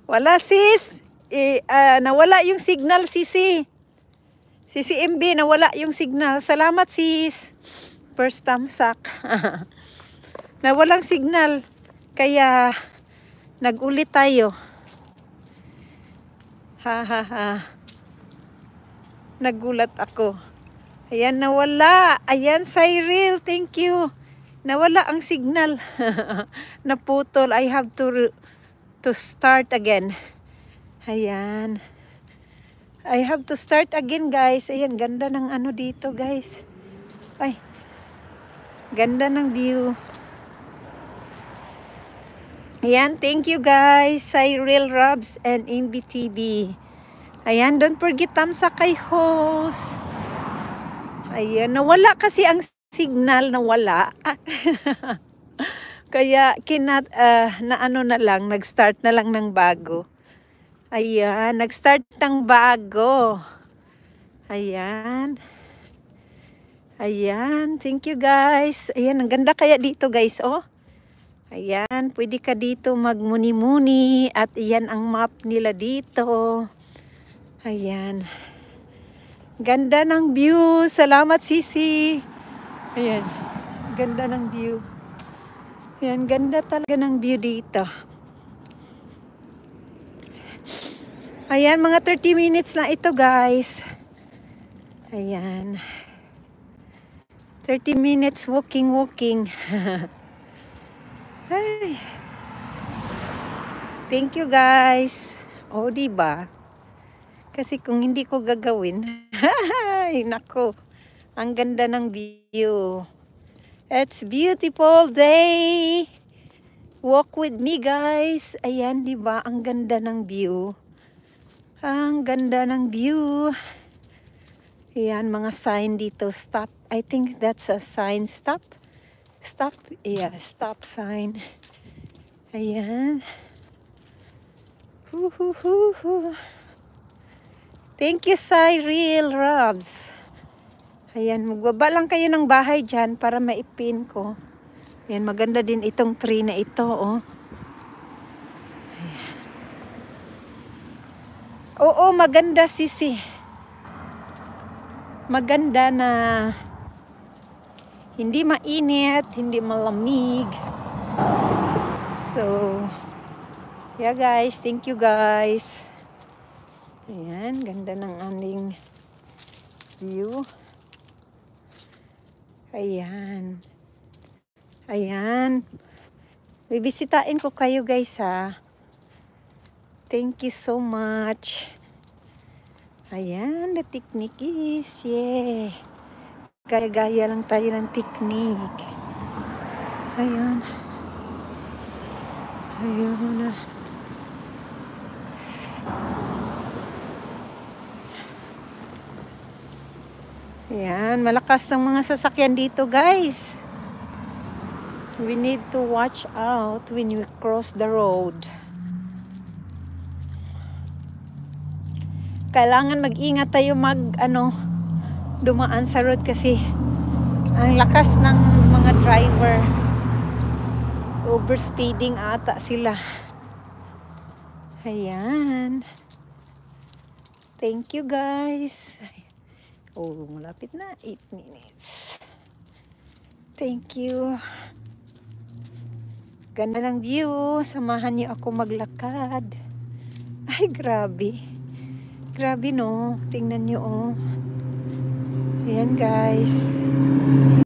Wala sis. Nawala yung signal sisi. Sisi MB, nawala yung signal. Salamat sis. First tamsak. Nawalang signal. Kaya nagulit tayo. Ha ha ha. Nagulat ako. Ayan, nawala. Ayan, Cyril. Thank you. Nawala ang signal. Naputol. I have to start again. Ayan. I have to start again, guys. Ayan, ganda ng ano dito, guys. Ay. Ganda ng view. Ayan, thank you, guys. Cyril Robs and MBTV. Ayan, don't forget tamsak kay host. Ayan, nawala kasi ang signal, nawala. Kaya nag-start na lang ng bago. Ayan, nag-start ng bago. Ayan. Ayan, thank you guys. Ayan, ang ganda kaya dito guys, oh. Ayan, pwede ka dito magmuni-muni at iyan ang map nila dito. Ayan. Ganda ng view. Salamat Sisi. Ayan, ganda ng view. Ayan, ganda talaga ng view dito. Ayan, mga 30 minutes lang ito guys. Ayan. 30 minutes walking. Ay. Thank you guys. O, diba? Kasi kung hindi ko gagawin, ay, nako. Ang ganda ng view. It's beautiful day. Walk with me guys. Ayan, diba? Ang ganda ng view. Ang ganda ng view. Ayan, mga sign dito. Stop. I think that's a sign. Stop. Stop. Yeah, stop sign. Ayan. Thank you, Cyril Robs. Ayan, magbaba lang kayo ng bahay dyan para maipin ko. Ayan, maganda din itong tree na ito, oh. Oo, maganda Sisi. Maganda na hindi mainit, hindi malamig. So, yeah guys, thank you guys. Ayan, ganda ng aming view. Ayan. Ayan. Bibisitahin ko kayo guys ha. Thank you so much. Ayan, the technique is, yeah. Gaya-gaya lang tayo ng technique. Ayan. Ayan na. Ayan, malakas ng mga sasakyan dito guys. We need to watch out when we cross the road. Kailangan mag-ingat tayo dumaan sa road kasi ang lakas ng mga driver. Overspeeding ata sila. Ayan. Thank you guys. Oh, malapit na. 8 minutes. Thank you. Ganda ng view. Samahan niyo ako maglakad. Ay, grabe. Grabe no. Tingnan niyo oh. Ayan guys.